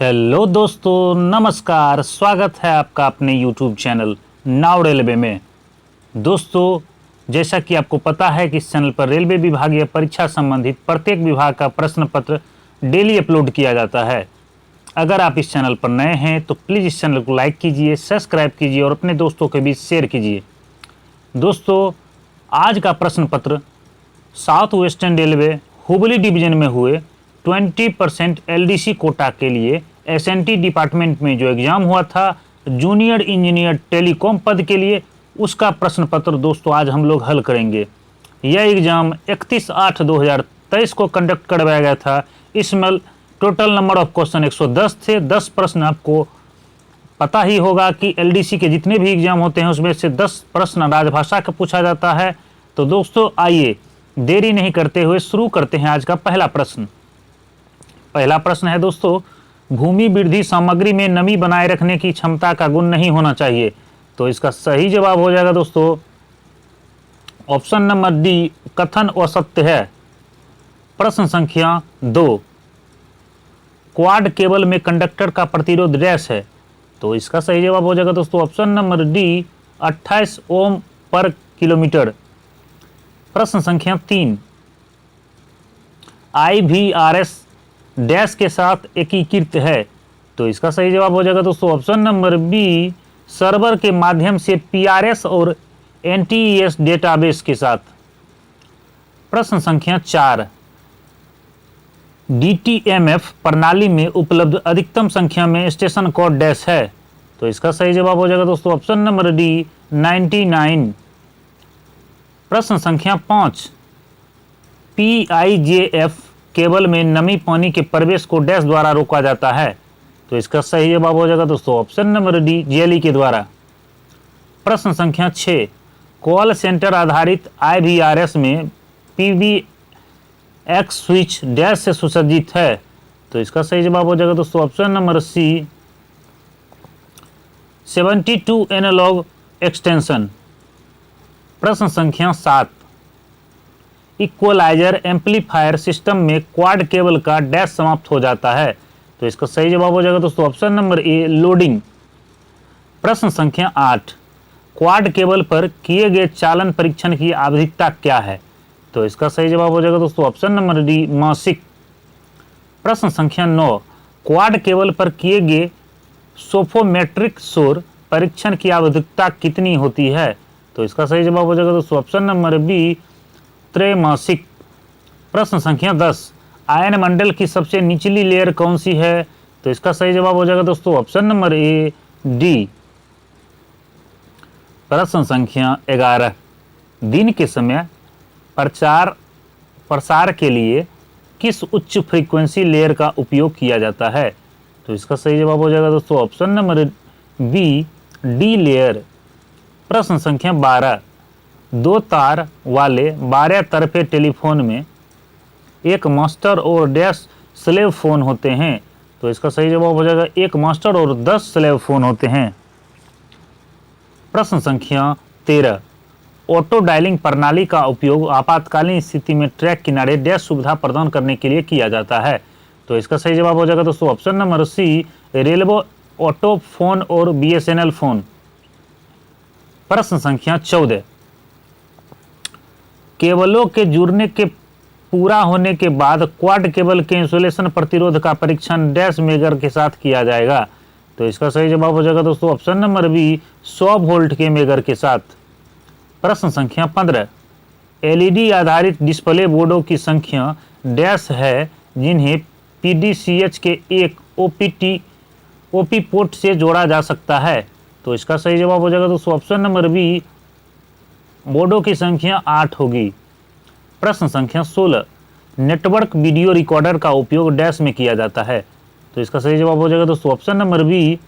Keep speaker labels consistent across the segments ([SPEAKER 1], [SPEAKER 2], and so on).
[SPEAKER 1] Hello दोस्तों, नमस्कार। स्वागत है आपका अपने YouTube चैनल नाउ रेलवे में। दोस्तों, जैसा कि आपको पता है कि इस चैनल पर रेलवे विभागीय परीक्षा संबंधित प्रत्येक विभाग का प्रश्न पत्र डेली अपलोड किया जाता है। अगर आप इस चैनल पर नए हैं तो प्लीज़ इस चैनल को लाइक कीजिए, सब्सक्राइब कीजिए और अपने दोस्तों के बीच शेयर कीजिए। दोस्तों, आज का प्रश्न पत्र south western railway Hubli division में हुए 20% LDC कोटा के लिए SNT डिपार्टमेंट में जो एग्ज़ाम हुआ था जूनियर इंजीनियर टेलीकॉम पद के लिए, उसका प्रश्न पत्र दोस्तों आज हम लोग हल करेंगे। यह एग्ज़ाम 31/8/2023 को कंडक्ट करवाया गया था। इसमें टोटल नंबर ऑफ क्वेश्चन 110 थे। 10 प्रश्न आपको पता ही होगा कि LDC के जितने भी एग्ज़ाम होते हैं उसमें से 10 प्रश्न राजभाषा का पूछा जाता है। तो दोस्तों आइए देरी नहीं करते हुए शुरू करते हैं आज का पहला प्रश्न। पहला प्रश्न है दोस्तों, भूमि वृद्धि सामग्री में नमी बनाए रखने की क्षमता का गुण नहीं होना चाहिए। तो इसका सही जवाब हो जाएगा दोस्तों ऑप्शन नंबर डी, कथन असत्य है। प्रश्न संख्या 2, क्वाड केबल में कंडक्टर का प्रतिरोध डैश है। तो इसका सही जवाब हो जाएगा दोस्तों ऑप्शन नंबर डी, 28 ओम पर किलोमीटर। प्रश्न संख्या 3, IVRS डैश के साथ एकीकृत है। तो इसका सही जवाब हो जाएगा दोस्तों ऑप्शन नंबर बी, सर्वर के माध्यम से PRS और NTES डेटाबेस के साथ। प्रश्न संख्या 4, DTMF प्रणाली में उपलब्ध अधिकतम संख्या में स्टेशन कोड डैश है। तो इसका सही जवाब हो जाएगा दोस्तों ऑप्शन नंबर डी, 99। प्रश्न संख्या 5, PIJF केबल में नमी पानी के प्रवेश को डैश द्वारा रोका जाता है। तो इसका सही जवाब हो जाएगा दोस्तों ऑप्शन नंबर डी, जेली के द्वारा। प्रश्न संख्या 6, कॉल सेंटर आधारित IVRS में PBX स्विच डैश से सुसज्जित है। तो इसका सही जवाब हो जाएगा दोस्तों option number C, 72 analog extension. प्रश्न संख्या 7, इक्वलाइजर एम्पलीफायर सिस्टम में क्वाड केबल का डैश समाप्त हो जाता है। तो इसका सही जवाब हो जाएगा दोस्तों ऑप्शन नंबर ए, लोडिंग। प्रश्न संख्या 8, क्वाड केबल पर किए गए चालन परीक्षण की आवधिकता क्या है। तो इसका सही जवाब हो जाएगा दोस्तों ऑप्शन नंबर डी, मासिक। प्रश्न संख्या 9, क्वाड केबल पर किए गए सोफोमेट्रिक शोर परीक्षण की आवधिकता कितनी होती है। तो इसका सही जवाब हो जाएगा दोस्तों ऑप्शन नंबर बी, त्रैमासिक। प्रश्न संख्या 10, आयन मंडल की सबसे निचली लेयर कौन सी है। तो इसका सही जवाब हो जाएगा दोस्तों ऑप्शन नंबर ए, डी। प्रश्न संख्या 11, दिन के समय प्रसार के लिए किस उच्च फ्रीक्वेंसी लेयर का उपयोग किया जाता है। तो इसका सही जवाब हो जाएगा दोस्तों option number B, D layer. प्रश्न संख्या 12, 2 तार वाले 12 तरफे टेलीफोन में एक मास्टर और डैश स्लेव फोन होते हैं। तो इसका सही जवाब हो जाएगा एक मास्टर और 10 स्लेव फोन होते हैं। प्रश्न संख्या 13, ऑटो डायलिंग प्रणाली का उपयोग आपातकालीन स्थिति में ट्रैक किनारे डैश सुविधा प्रदान करने के लिए किया जाता है। तो इसका सही जवाब हो जाएगा दोस्तों option number C, railway auto phone और BSNL फोन। प्रश्न संख्या 14, केबलों के जुड़ने के पूरा होने के बाद क्वाड केबल के इंसुलेशन प्रतिरोध का परीक्षण डैश मेगर के साथ किया जाएगा। तो इसका सही जवाब हो जाएगा दोस्तों ऑप्शन नंबर बी, 100 वोल्ट के मेगर के साथ। प्रश्न संख्या 15, LED आधारित डिस्प्ले बोर्डों की संख्या डैश है जिन्हें PDCH के एक OP पोर्ट से जोड़ा जा सकता है। तो इसका सही जवाब हो जाएगा दोस्तों ऑप्शन नंबर बी, बोर्डों की संख्या 8 होगी। प्रश्न संख्या 16, नेटवर्क वीडियो रिकॉर्डर का उपयोग डैश में किया जाता है। तो इसका सही जवाब हो जाएगा दोस्तों ऑप्शन नंबर बी,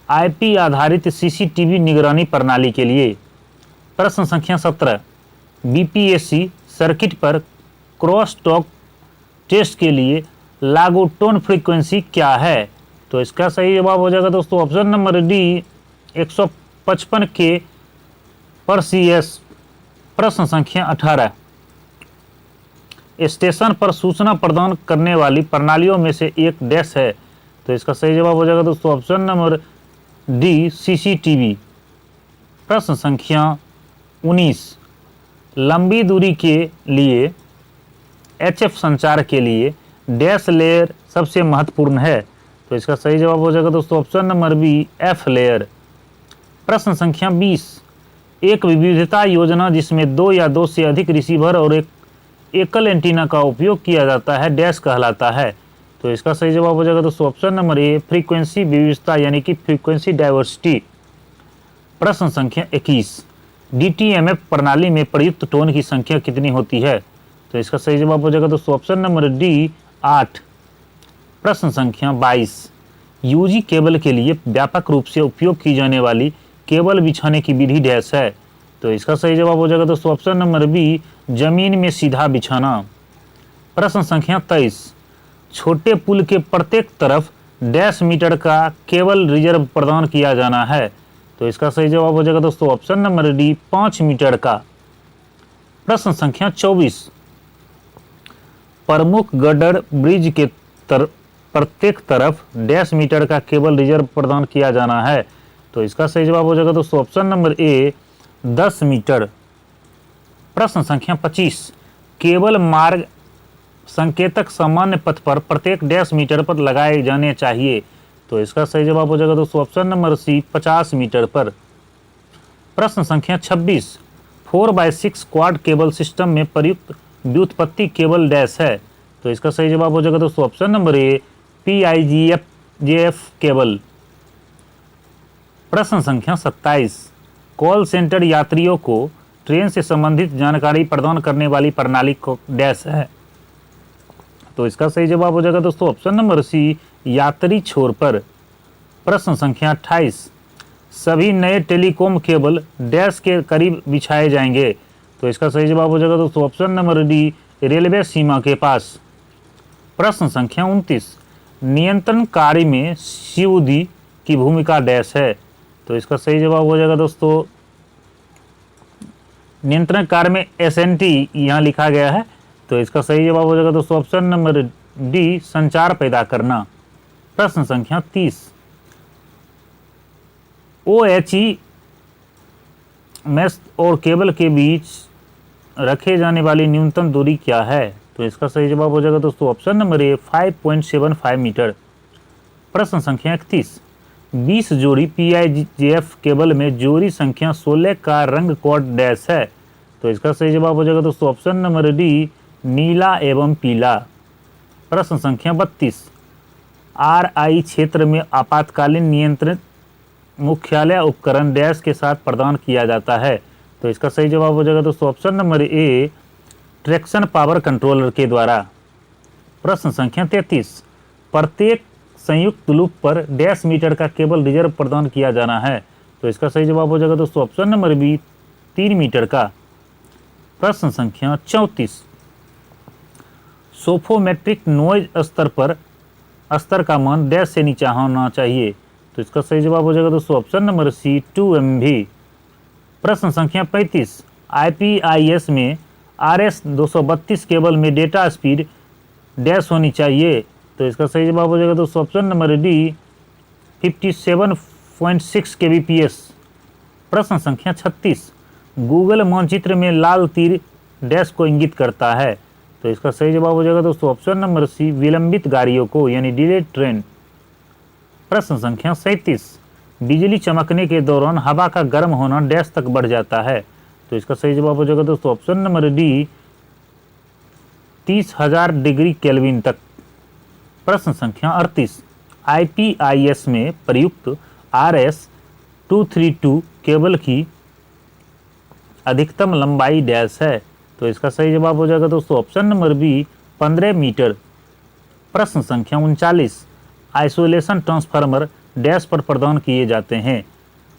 [SPEAKER 1] IP आधारित CCTV निगरानी प्रणाली के लिए। प्रश्न संख्या 17, BPSC सर्किट पर क्रॉस टॉक टेस्ट के लिए लागू टोन फ्रीक्वेंसी क्या है। तो इसका सही जवाब हो जाएगा दोस्तों ऑप्शन नंबर डी, 155 kph। प्रश्न संख्या 18, स्टेशन पर सूचना प्रदान करने वाली प्रणालियों में से एक डैश है। तो इसका सही जवाब हो जाएगा दोस्तों ऑप्शन नंबर डी सीसीटीवी। प्रश्न संख्या 19, लंबी दूरी के लिए एचएफ संचार के लिए डैश लेयर सबसे महत्वपूर्ण है। तो इसका सही जवाब हो जाएगा दोस्तों option number B F layer. प्रश्न संख्या 20, एक विविधता योजना जिसमें 2 या 2 से अधिक रिसीवर और एक एकल एंटीना का उपयोग किया जाता है डैश कहलाता है। तो इसका सही जवाब हो जाएगा दोस्तों ऑप्शन नंबर ए फ्रीक्वेंसी विविधता यानी कि फ्रीक्वेंसी डाइवर्सिटी। प्रश्न संख्या 21, डीटीएमएफ प्रणाली में प्रयुक्त टोन की संख्या कितनी होती है। तो इसका सही जवाब हो जाएगा दोस्तों ऑप्शन नंबर डी 8। प्रश्न संख्या 22, यूजी केबल के लिए व्यापक रूप से उपयोग की जाने वाली केबल बिछाने की विधि डैश है। तो इसका सही जवाब हो जाएगा दोस्तों ऑप्शन नंबर बी जमीन में सीधा बिछाना। प्रश्न संख्या 23, छोटे पुल के प्रत्येक तरफ डैश मीटर का केबल रिजर्व प्रदान किया जाना है। तो इसका सही जवाब हो जाएगा दोस्तों ऑप्शन नंबर डी 5 मीटर का। प्रश्न संख्या 24, प्रमुख गर्डर ब्रिज के प्रत्येक तरफ डैश मीटर का केबल रिजर्व प्रदान किया जाना है। तो इसका सही जवाब हो जाएगा दोस्तों ऑप्शन नंबर ए 10 मीटर। प्रश्न संख्या 25, केबल मार्ग संकेतक सामान्य पथ पर प्रत्येक डैश मीटर पर लगाए जाने चाहिए। तो इसका सही जवाब हो जाएगा दोस्तों ऑप्शन नंबर सी 50 मीटर पर। प्रश्न संख्या 26, 4x6 क्वाड केबल सिस्टम में प्रयुक्त व्युत्पत्ति केबल डैश है। तो इसका सही जवाब हो जाएगा दोस्तों ऑप्शन नंबर ए PIGF केबल। प्रश्न संख्या 27, कॉल सेंटर यात्रियों को ट्रेन से संबंधित जानकारी प्रदान करने वाली प्रणाली को डैश है। तो इसका सही जवाब हो जाएगा दोस्तों ऑप्शन नंबर सी यात्री छोर पर। प्रश्न संख्या 28, सभी नए टेलीकॉम केबल डैश के करीब बिछाए जाएंगे। तो इसका सही जवाब हो जाएगा दोस्तों ऑप्शन नंबर डी रेलवे सीमा के पास। प्रश्न संख्या 29, नियंत्रण कार्य में सीओडी की भूमिका डैश है। तो इसका सही जवाब हो जाएगा दोस्तों नियंत्रण कार्य में SNT यहाँ लिखा गया है। तो इसका सही जवाब हो जाएगा दोस्तों ऑप्शन नंबर डी संचार पैदा करना। प्रश्न संख्या 30, OHE मैश और केबल के बीच रखे जाने वाली न्यूनतम दूरी क्या है। तो इसका सही जवाब हो जाएगा दोस्तों ऑप्शन नंबर ए 5.75 मीटर। प्रश्न संख्या 31, 20 जोड़ी PIGF केबल में जोड़ी संख्या 16 का रंग कोड डैश है। तो इसका सही जवाब हो जाएगा दोस्तों ऑप्शन नंबर डी नीला एवं पीला। प्रश्न संख्या 32, RI क्षेत्र में आपातकालीन नियंत्रित मुख्यालय उपकरण डैश के साथ प्रदान किया जाता है। तो इसका सही जवाब हो जाएगा दोस्तों ऑप्शन नंबर ए ट्रैक्शन पावर कंट्रोलर के द्वारा। प्रश्न संख्या 33, प्रत्येक संयुक्त लूप पर डैश मीटर का केबल रिजर्व प्रदान किया जाना है। तो इसका सही जवाब हो जाएगा दोस्तों ऑप्शन नंबर बी 3 मीटर का। प्रश्न संख्या 34, सोफोमेट्रिक नॉइज स्तर का मान डैश से नीचा होना चाहिए। तो इसका सही जवाब हो जाएगा दोस्तों ऑप्शन नंबर सी 2 MV। प्रश्न संख्या 35, IPIS में RS 232 केबल में डेटा स्पीड डैश होनी चाहिए। तो इसका सही जवाब हो जाएगा दोस्तों ऑप्शन नंबर डी 57.6 kbps। प्रश्न संख्या 36, गूगल मानचित्र में लाल तीर डैश को इंगित करता है। तो इसका सही जवाब हो जाएगा दोस्तों ऑप्शन नंबर सी विलंबित गाड़ियों को यानी डिलेड ट्रेन। प्रश्न संख्या 37, बिजली चमकने के दौरान हवा का गर्म होना डैश तक बढ़ जाता है। तो इसका सही जवाब हो जाएगा दोस्तों option number D 30,000 degree kelvin तक। प्रश्न संख्या 38, IPIS में प्रयुक्त RS 232 केबल की अधिकतम लंबाई डैश है। तो इसका सही जवाब हो जाएगा दोस्तों ऑप्शन नंबर बी 15 मीटर। प्रश्न संख्या 39, आइसोलेशन ट्रांसफार्मर डैश पर प्रदान किए जाते हैं।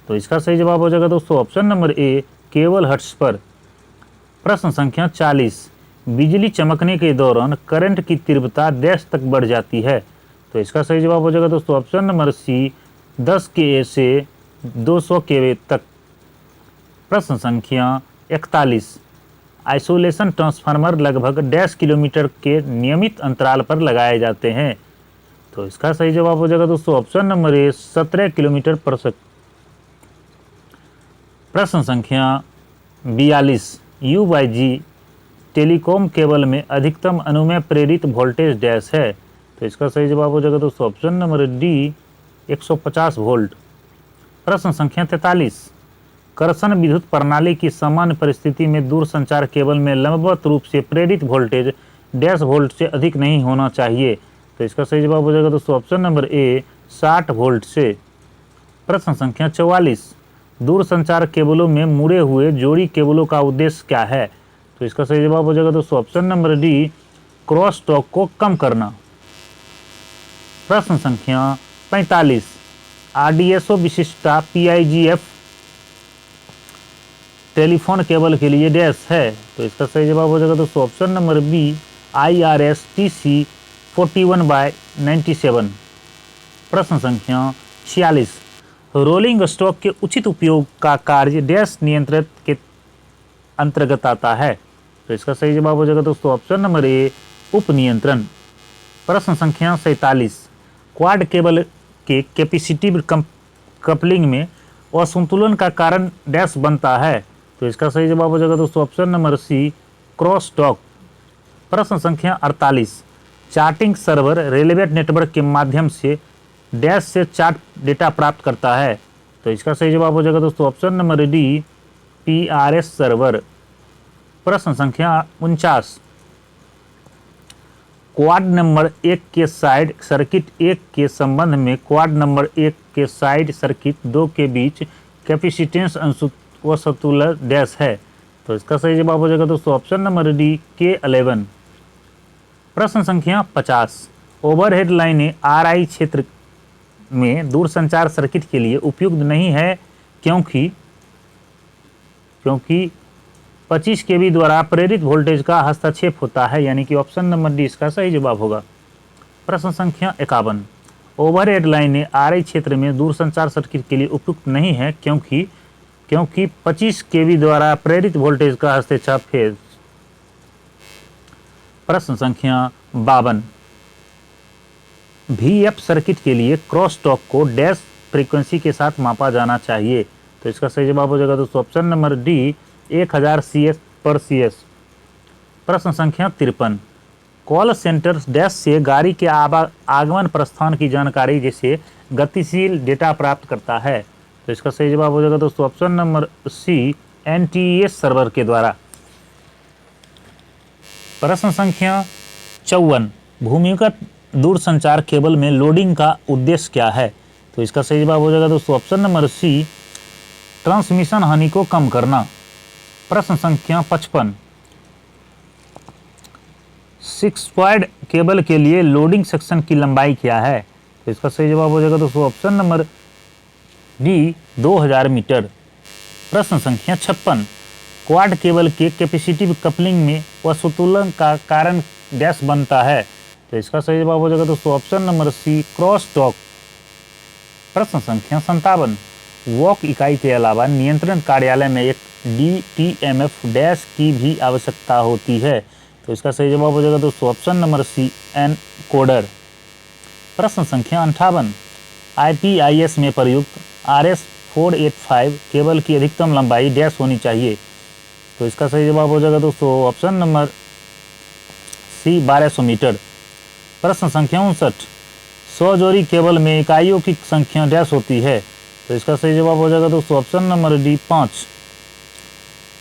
[SPEAKER 1] तो इसका सही जवाब हो जाएगा दोस्तों ऑप्शन नंबर ए केबल हर्ट्ज पर। प्रश्न संख्या 40, बिजली चमकने के दौरान करंट की तीव्रता डैश तक बढ़ जाती है। तो इसका सही जवाब हो जाएगा दोस्तों ऑप्शन नंबर सी 10 kA से 200 kV तक। प्रश्न संख्या 41, आइसोलेशन ट्रांसफार्मर लगभग डैश किलोमीटर के नियमित अंतराल पर लगाए जाते हैं। तो इसका सही जवाब हो जाएगा दोस्तों ऑप्शन नंबर ए 17 किलोमीटर पर सेकंड। प्रश्न संख्या 42, you by ji telecom cable में अधिकतम अनुमेय प्रेरित वोल्टेज डैश है। तो इसका सही जवाब हो जाएगा दोस्तों ऑप्शन नंबर डी 150 वोल्ट। प्रश्न संख्या 43, कर्षण विद्युत प्रणाली की सामान्य परिस्थिति में दूरसंचार केबल में लंबवत रूप से प्रेरित वोल्टेज डैश वोल्ट से अधिक नहीं होना चाहिए। तो इसका सही जवाब हो जाएगा दोस्तों ऑप्शन नंबर ए 60 वोल्ट से। प्रश्न संख्या 44, दूरसंचार केबलों में मुड़े हुए जोड़ी केबलों का उद्देश्य क्या है। तो इसका सही जवाब हो जाएगा दोस्तों option number D cross talk को कम करना। प्रश्न संख्या 45, आरडीएसओ विशिष्टता पीआईजीएफ टेलीफोन केबल के लिए डैश है। तो इसका सही जवाब हो जाएगा दोस्तों option number B IRS TC 41/97। प्रश्न संख्या 46, रोलिंग स्टॉक के उचित उपयोग का कार्य डैश नियंत्रित के अंतर्गत आता है। तो इसका सही जवाब हो जाएगा दोस्तों ऑप्शन नंबर ए उप नियंत्रण। प्रश्न संख्या 47, क्वाड केबल के कैपेसिटिव कपलिंग में असंतुलन का कारण डैश बनता है। तो इसका सही जवाब हो जाएगा दोस्तों option number C cross talk. प्रश्न संख्या 48, चार्टिंग सर्वर रेलेवेट नेटवर्क के माध्यम से डैश से चार्ट डेटा प्राप्त करता है। तो इसका सही जवाब हो जाएगा दोस्तों option number D PRS server. प्रश्न संख्या 49, क्वाड नंबर 1 के साइड सर्किट 1 के संबंध में क्वाड नंबर 1 के साइड सर्किट 2 के बीच कैपेसिटेंस असंतुलन डैश है। तो इसका सही जवाब हो जाएगा दोस्तों ऑप्शन नंबर डी K11। प्रश्न संख्या 50, ओवरहेड लाइनें RI क्षेत्र में दूरसंचार सर्किट के लिए उपयुक्त नहीं है क्योंकि 25 kV द्वारा प्रेरित वोल्टेज का हस्तक्षेप होता है, यानी कि ऑप्शन नंबर डी इसका सही जवाब होगा। प्रश्न संख्या 51, ओवरहेड लाइनें RI क्षेत्र में दूरसंचार सर्किट के लिए उपयुक्त नहीं है क्योंकि 25 kV द्वारा प्रेरित वोल्टेज का हस्तक्षेप है। प्रश्न संख्या 52, VF सर्किट के लिए क्रॉस टॉक को डैश फ्रीक्वेंसी के साथ मापा जाना चाहिए। तो इसका सही जवाब हो जाएगा दोस्तों ऑप्शन नंबर डी 1000 CS/CS। प्रश्न संख्या 53, कॉल सेंटर डैश से गाड़ी के आगमन प्रस्थान की जानकारी जैसे गतिशील डेटा प्राप्त करता है। तो इसका सही जवाब हो जाएगा दोस्तों option number C NTS server के द्वारा। प्रश्न संख्या 54, भूमिगत दूरसंचार केबल में लोडिंग का उद्देश्य क्या है। तो इसका सही जवाब हो जाएगा दोस्तों ऑप्शन नंबर सी ट्रांसमिशन हानि को कम करना। प्रश्न संख्या 55, 6 वायर्ड केबल के लिए लोडिंग सेक्शन की लंबाई क्या है। तो इसका सही जवाब हो जाएगा दोस्तों ऑप्शन नंबर डी 2000 मीटर। प्रश्न संख्या 56, क्वाड केबल के कैपेसिटिव कपलिंग में असंतुलन का कारण डैश बनता है। तो इसका सही जवाब हो जाएगा दोस्तों option number C cross talk. प्रश्न संख्या 57, वॉक इकाई के अलावा नियंत्रण कार्यालय में एक DTMF डैश की भी आवश्यकता होती है। तो इसका सही जवाब हो जाएगा दोस्तों ऑप्शन नंबर सी एनकोडर। प्रश्न संख्या 58, IPIS में प्रयुक्त RS485 केबल की अधिकतम लंबाई डैश होनी चाहिए। तो इसका सही जवाब हो जाएगा दोस्तों ऑप्शन नंबर सी 1200 मीटर। प्रश्न संख्या 59, 100 जोड़ी केबल में इकाइयों की संख्या डैश होती है। तो इसका सही जवाब हो जाएगा दोस्तों ऑप्शन नंबर डी 5।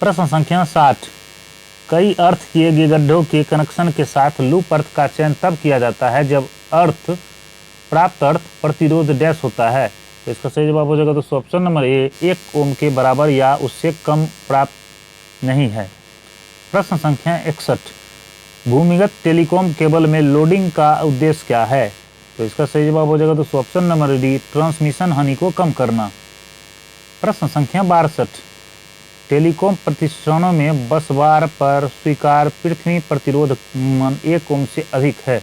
[SPEAKER 1] प्रश्न संख्या 60, कई अर्थ किए गए गड्ढों के कनेक्शन के साथ लूप अर्थ का चयन तब किया जाता है जब प्राप्त अर्थ प्रतिरोध डैश होता है। तो इसका सही जवाब हो जाएगा दोस्तों ऑप्शन नंबर ए 1 ओम के बराबर या उससे कम प्राप्त नहीं है। प्रश्न संख्या 61, भूमिगत टेलीकॉम केबल में लोडिंग का उद्देश्य क्या है। तो इसका सही जवाब हो जाएगा दोस्तों ऑप्शन नंबर डी ट्रांसमिशन हानि को कम करना। प्रश्न संख्या 62, टेलीकॉम प्रतिष्ठानों में बसवार पर स्वीकार पृथ्वी प्रतिरोध 1 ओम से अधिक है।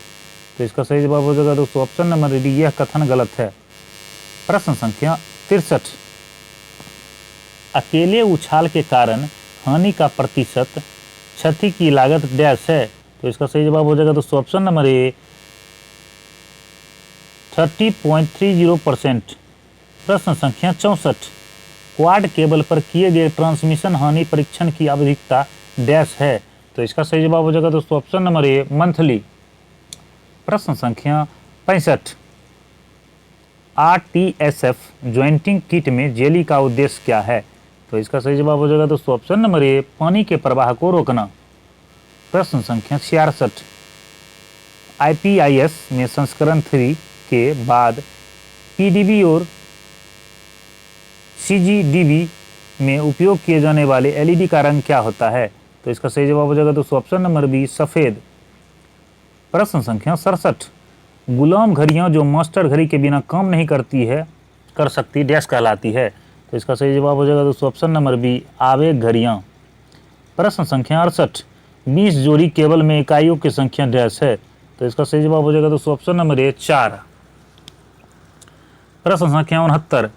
[SPEAKER 1] तो इसका सही जवाब हो जाएगा दोस्तों ऑप्शन नंबर डी, यह कथन गलत है। प्रश्न संख्या 63, अकेले उछाल के कारण हानि का प्रतिशत क्षति की लागत डैश है। तो इसका सही जवाब हो जाएगा दोस्तों ऑप्शन नंबर ए 30.30%। प्रश्न संख्या 64, क्वाड केबल पर किए गए ट्रांसमिशन हानि परीक्षण की आवधिकता डैश है। तो इसका सही जवाब हो जाएगा दोस्तों ऑप्शन नंबर ए मंथली। प्रश्न संख्या 65, RTSF ज्वाइंटिंग किट में जेली का उद्देश्य क्या है। तो इसका सही जवाब हो जाएगा दोस्तों ऑप्शन नंबर ए पानी के प्रवाह को रोकना। प्रश्न संख्या 66, IPIS में संस्करण 3 के बाद PDB और CGDB में उपयोग किए जाने वाले LED का रंग क्या होता है। तो इसका सही जवाब हो जाएगा दोस्तों ऑप्शन नंबर बी सफ़ेद। प्रश्न संख्या 67, गुलाम घड़ियाँ जो मास्टर घड़ी के बिना काम नहीं कर सकती डैश कहलाती है। तो इसका सही जवाब हो जाएगा दोस्तों ऑप्शन नंबर बी आवेग घड़ियाँ। प्रश्न संख्या 68, 20 जोड़ी केबल में इकाइयों की संख्या डैश है। तो इसका सही जवाब हो जाएगा दोस्तों ऑप्शन नंबर ए 4। प्रश्न संख्या 69,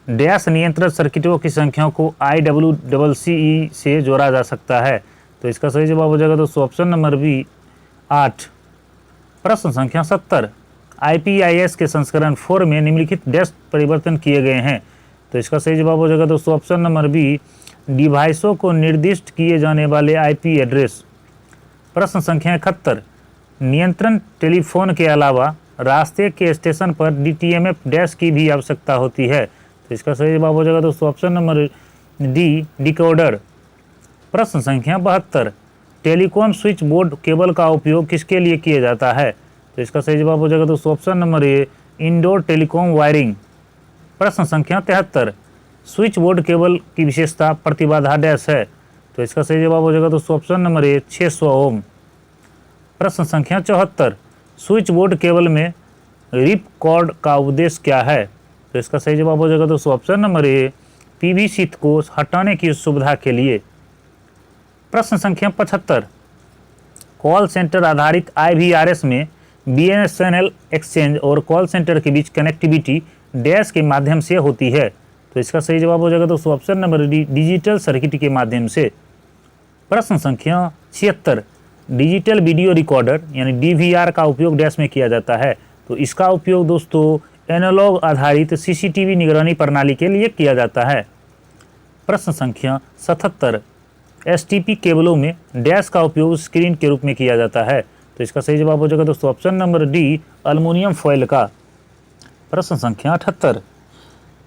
[SPEAKER 1] डैश नियंत्रण सर्किटों की संख्या को IWCE से जोड़ा जा सकता है। तो इसका सही जवाब हो जाएगा दोस्तों ऑप्शन नंबर बी 8। प्रश्न संख्या 70, IPIS के संस्करण 4 में निम्नलिखित डैश परिवर्तन किए गए हैं। तो इसका सही जवाब हो जाएगा दोस्तों ऑप्शन नंबर बी डिवाइसों को निर्दिष्ट किए जाने वाले IP एड्रेस। प्रश्न संख्या 71, नियंत्रण टेलीफोन के अलावा रास्ते के स्टेशन पर DTMF डैश की भी आवश्यकता होती है। तो इसका सही जवाब हो जाएगा दोस्तों ऑप्शन नंबर डी डिकोडर। प्रश्न संख्या 72, टेलीकॉम स्विच बोर्ड केबल का उपयोग किसके लिए किया जाता है। तो इसका सही जवाब हो जाएगा दोस्तों ऑप्शन नंबर ए इंडोर टेलीकॉम वायरिंग। प्रश्न संख्या 73, स्विच बोर्ड केबल की विशेषता प्रतिबाधा डैश है। तो इसका सही जवाब हो जाएगा दोस्तों ऑप्शन नंबर ए 600 ओम। प्रश्न संख्या 74, स्विच बोर्ड केबल में रिप कॉर्ड का उद्देश्य क्या है। तो इसका सही जवाब हो जाएगा दोस्तों ऑप्शन नंबर ए PVC को हटाने की सुविधा के लिए। प्रश्न संख्या 75, कॉल सेंटर आधारित IVRS में BSNL एक्सचेंज और कॉल सेंटर के बीच कनेक्टिविटी डैश के माध्यम से होती है। तो इसका सही जवाब हो जाएगा दोस्तों option number D digital circuit के माध्यम से। प्रश्न संख्या 76, डिजिटल वीडियो रिकॉर्डर यानी DVR का उपयोग डैश में किया जाता है। तो इसका उपयोग दोस्तों एनालॉग आधारित CCTV निगरानी प्रणाली के लिए किया जाता है। प्रश्न संख्या 77, STP केबलों में डैश का उपयोग स्क्रीन के रूप में किया जाता है। तो इसका सही जवाब हो जाएगा दोस्तों option number D aluminium foil का। प्रश्न संख्या 78,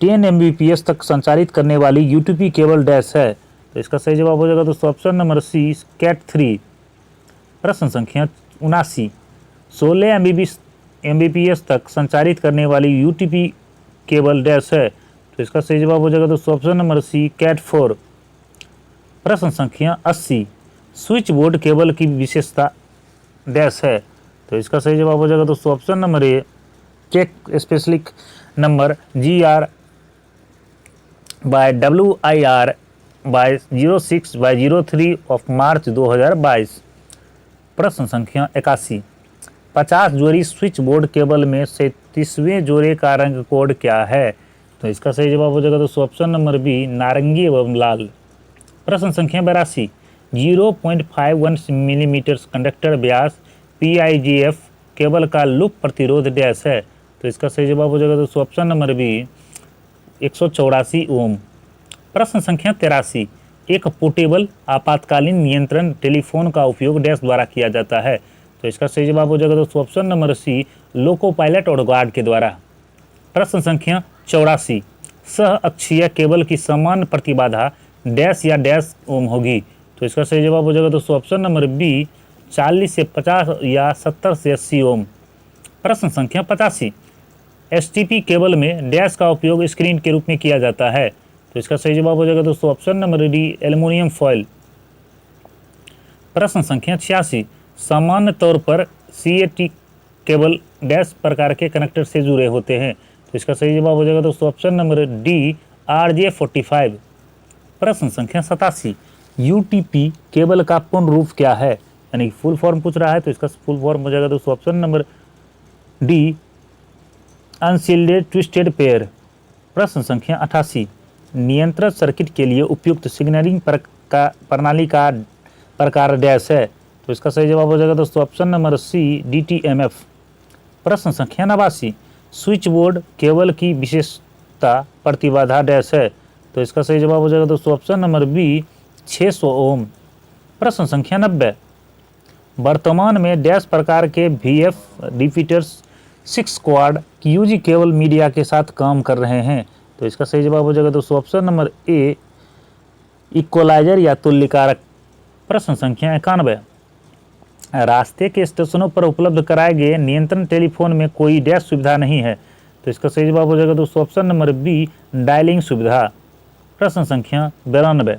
[SPEAKER 1] 10 Mbps तक संचारित करने वाली UTP केबल डैश है। तो इसका सही जवाब हो जाएगा दोस्तों ऑप्शन नंबर सी कैट 3। प्रश्न संख्या 79, 16 Mbps तक संचारित करने वाली UTP केबल डैश है। तो इसका सही जवाब हो जाएगा दोस्तों ऑप्शन नंबर सी कैट 4। प्रश्न संख्या 80, स्विच बोर्ड केबल की विशेषता डैश है। तो इसका सही जवाब हो जाएगा दोस्तों option number A check specific number GR/WIR/06/03 of March 2022। प्रश्न संख्या 81, 50 जोड़ी स्विच बोर्ड केबल में 37वें जोड़े का रंग कोड क्या है। तो इसका सही जवाब हो जाएगा दोस्तों ऑप्शन नंबर बी नारंगी एवं लाल। प्रश्न संख्या 82, 0.51 मिलीमीटर कंडक्टर व्यास PIGF केबल का लूप प्रतिरोध डैश है। तो इसका सही जवाब हो जाएगा दोस्तों ऑप्शन नंबर बी 184 ओम। प्रश्न संख्या 83, एक पोर्टेबल आपातकालीन नियंत्रण टेलीफोन का उपयोग डैश द्वारा किया जाता है। तो इसका सही जवाब हो जाएगा दोस्तों option number C loco pilot और गार्ड के द्वारा। प्रश्न संख्या 84, सह अक्षीय केबल की समान प्रतिबाधा डैश या डैश ओम होगी। तो इसका सही जवाब हो जाएगा दोस्तों ऑप्शन नंबर बी 40 से 50 या 70 से 80 ओम। प्रश्न संख्या 85, STP केबल में डैश का उपयोग स्क्रीन के रूप में किया जाता है। तो इसका सही जवाब हो जाएगा दोस्तों option number D aluminium foil. प्रश्न संख्या 86, सामान्य तौर पर CAT केबल डैश प्रकार के कनेक्टर से जुड़े होते हैं। तो इसका सही जवाब हो जाएगा दोस्तों ऑप्शन नंबर डी RJ45। प्रश्न संख्या 87, UTP केबल का पूर्ण रूप क्या है, यानी फुल फॉर्म पूछ रहा है। तो इसका फुल फॉर्म हो जाएगा दोस्तों option number D unshielded twisted pair. प्रश्न संख्या 88, नियंत्रण सर्किट के लिए उपयुक्त सिग्नलिंग प्रणाली का प्रकार डैश है। तो इसका सही जवाब हो जाएगा दोस्तों ऑप्शन नंबर सी DTMF। प्रश्न संख्या 89, स्विच बोर्ड केबल की विशेषता प्रतिबाधा डैश है। तो इसका सही जवाब हो जाएगा दोस्तों ऑप्शन नंबर बी 600 ओम। प्रश्न संख्या 90। वर्तमान में डैश प्रकार के VF repeaters 6 quad QG cable media के साथ काम कर रहे हैं। तो इसका सही जवाब हो जाएगा दोस्तों ऑप्शन नंबर ए इक्वलाइजर या तुल्यकारक। प्रश्न संख्या 91। रास्ते के स्टेशनों पर उपलब्ध कराए गए नियंत्रण टेलीफोन में कोई डैश सुविधा नहीं है। तो इसका सही जवाब हो जाएगा दोस्तों ऑप्शन नंबर बी डायलिंग सुविधा। प्रश्न संख्या 92।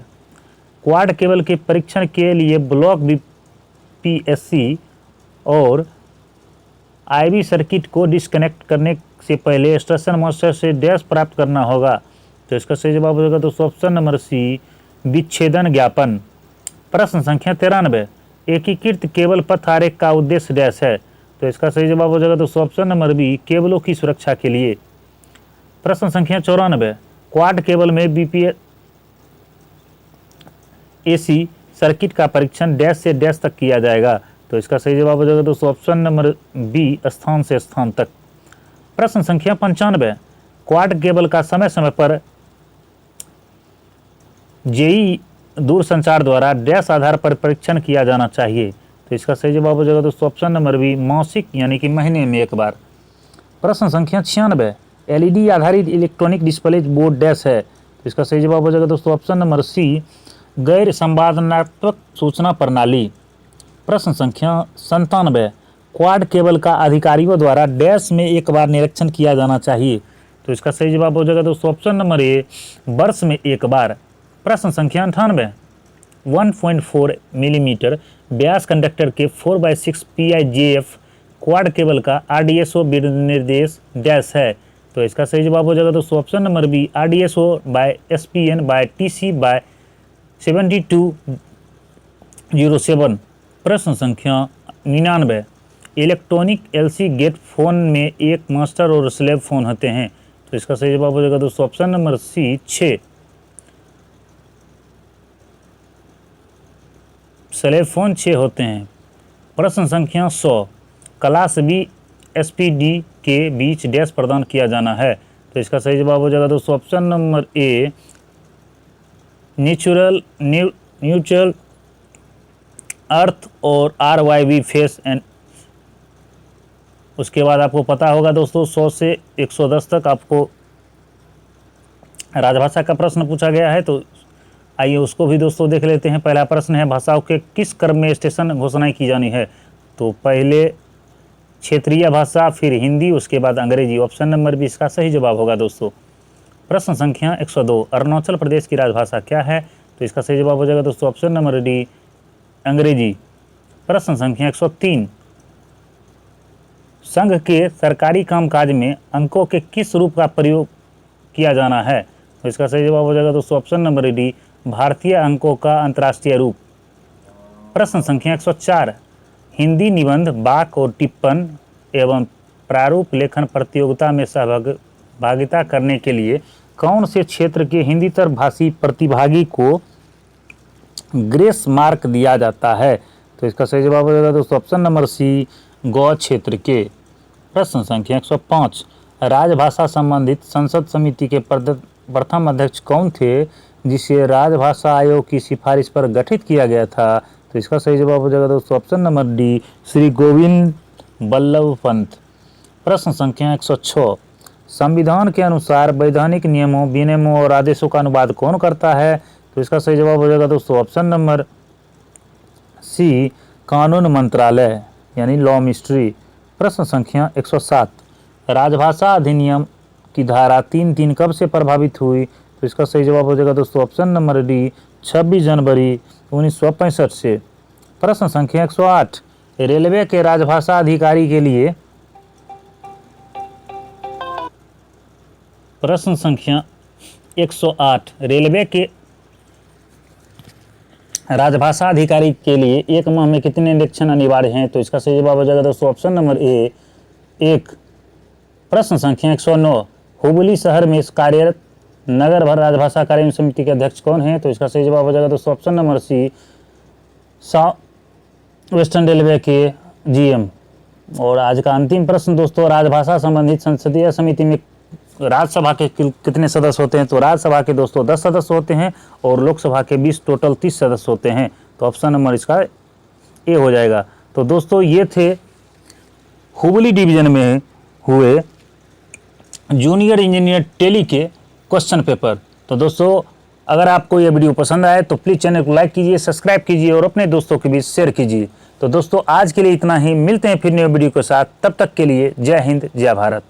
[SPEAKER 1] क्वाड केबल के परीक्षण के लिए ब्लॉक BPSC और IV सर्किट को डिस्कनेक्ट करने से पहले स्टेशन मास्टर से डैश प्राप्त करना होगा। तो इसका सही जवाब हो जाएगा दोस्तों ऑप्शन नंबर सी विच्छेदन ज्ञापन। प्रश्न संख्या 93। एकीकृत केबल पथ आरेख का उद्देश्य डैश है। तो इसका सही जवाब हो जाएगा दोस्तों ऑप्शन नंबर बी केबलों की सुरक्षा के लिए। प्रश्न संख्या 94। क्वाड केबल में BPSC सर्किट का परीक्षण डैश से डैश तक किया जाएगा। तो इसका सही जवाब हो जाएगा दोस्तों ऑप्शन नंबर बी स्थान से स्थान तक। प्रश्न संख्या 95। क्वाड केबल का समय समय पर जेई दूरसंचार द्वारा डैश आधार पर परीक्षण किया जाना चाहिए। तो इसका सही जवाब हो जाएगा दोस्तों ऑप्शन नंबर बी मासिक यानी कि महीने में एक बार। प्रश्न संख्या 96। LED आधारित इलेक्ट्रॉनिक डिस्प्ले बोर्ड डैश है। तो इसका सही जवाब हो जाएगा दोस्तों ऑप्शन नंबर सी गैर संवादनात्मक सूचना प्रणाली। प्रश्न संख्या 97। क्वाड केबल का अधिकारियों द्वारा डैश में एक बार निरीक्षण किया जाना चाहिए। तो इसका सही जवाब हो जाएगा दोस्तों ऑप्शन नंबर ए वर्ष में एक बार। प्रश्न संख्या 98। 1.4 मिलीमीटर व्यास कंडक्टर के 4x6 PIJF क्वाड केबल का RDSO विनिर्देश डैश है। तो इसका सही जवाब हो जाएगा दोस्तों ऑप्शन नंबर बी RDSO/SPN/TC/7207। प्रश्न संख्या 99। इलेक्ट्रॉनिक LC गेट फोन में एक मास्टर और स्लेव फोन होते हैं। तो इसका सही जवाब हो जाएगा दोस्तों option number C 6 slave phone 6 होते हैं। प्रश्न संख्या 100। क्लास B SPD के बीच डैश प्रदान किया जाना है। तो इसका सही जवाब हो जाएगा दोस्तों ऑप्शन नंबर ए न्यूट्रल अर्थ और RYB फेस एंड। उसके बाद आपको पता होगा दोस्तों 100 से 110 तक आपको राजभाषा का प्रश्न पूछा गया है। तो आइए उसको भी दोस्तों देख लेते हैं। पहला प्रश्न है भाषाओं के किस क्रम में स्टेशन घोषणाएं की जानी है। तो पहले क्षेत्रीय भाषा, फिर हिंदी, उसके बाद अंग्रेजी। ऑप्शन नंबर बी इसका सही जवाब होगा दोस्तों। प्रश्न संख्या 102। अरुणाचल प्रदेश की राजभाषा क्या है। तो इसका सही जवाब हो जाएगा दोस्तों ऑप्शन नंबर डी अंग्रेजी। प्रश्न संख्या 103। संघ के सरकारी कामकाज में अंकों के किस रूप का प्रयोग किया जाना है। तो इसका सही जवाब हो जाएगा दोस्तों ऑप्शन नंबर डी भारतीय अंकों का अंतर्राष्ट्रीय रूप। प्रश्न संख्या 104। हिंदी निबंध, वाक और टिप्पण एवं प्रारूप लेखन प्रतियोगिता में सहभागिता करने के लिए कौन से क्षेत्र के हिंदीतर भाषी प्रतिभागी को ग्रेस मार्क दिया जाता है। तो इसका सही जवाब हो जाएगा दोस्तों ऑप्शन नंबर सी गौ क्षेत्र के। प्रश्न संख्या 105। राजभाषा संबंधित संसद समिति के प्रथम अध्यक्ष कौन थे जिसे राजभाषा आयोग की सिफारिश पर गठित किया गया था। तो इसका सही जवाब हो जाएगा दोस्तों option number D Shri Govind Ballabh Pant. प्रश्न संख्या 106। संविधान के अनुसार वैधानिक नियमों, विनियमों और आदेशों का अनुवाद कौन करता है। तो इसका सही जवाब हो जाएगा दोस्तों ऑप्शन नंबर सी कानून मंत्रालय यानी लॉ मिनिस्ट्री। प्रश्न संख्या 107। राजभाषा अधिनियम की धारा 3(3) कब से प्रभावित हुई। तो इसका सही जवाब हो जाएगा दोस्तों ऑप्शन नंबर डी 26 जनवरी 1965 से। प्रश्न संख्या 108। रेलवे के राजभाषा अधिकारी के लिए प्रश्न संख्या 108। रेलवे के राजभाषा अधिकारी के लिए एक माह में कितने निरीक्षण अनिवार्य हैं। तो इसका सही जवाब हो जाएगा दोस्तों ऑप्शन नंबर ए 1। प्रश्न संख्या 109। हुबली शहर में कार्यरत नगर भर राजभाषा कार्य समिति के अध्यक्ष कौन हैं। तो इसका सही जवाब हो जाएगा दोस्तों option number C western railway के GM। और आज का अंतिम प्रश्न दोस्तों, राजभाषा संबंधित संसदीय समिति में राज्यसभा के कितने सदस्य होते हैं? तो राज्यसभा के दोस्तों 10 सदस्य होते हैं और लोकसभा के 20, टोटल 30 सदस्य होते हैं। तो ऑप्शन नंबर इसका ए हो जाएगा। तो दोस्तों ये थे हुबली डिवीजन में हुए जूनियर इंजीनियर टेली के क्वेश्चन पेपर। तो दोस्तों अगर आपको यह वीडियो पसंद आए तो प्लीज़ चैनल को लाइक कीजिए, सब्सक्राइब कीजिए और अपने दोस्तों के बीच शेयर कीजिए। तो दोस्तों आज के लिए इतना ही, मिलते हैं फिर नए वीडियो के साथ। तब तक के लिए जय हिंद, जय भारत।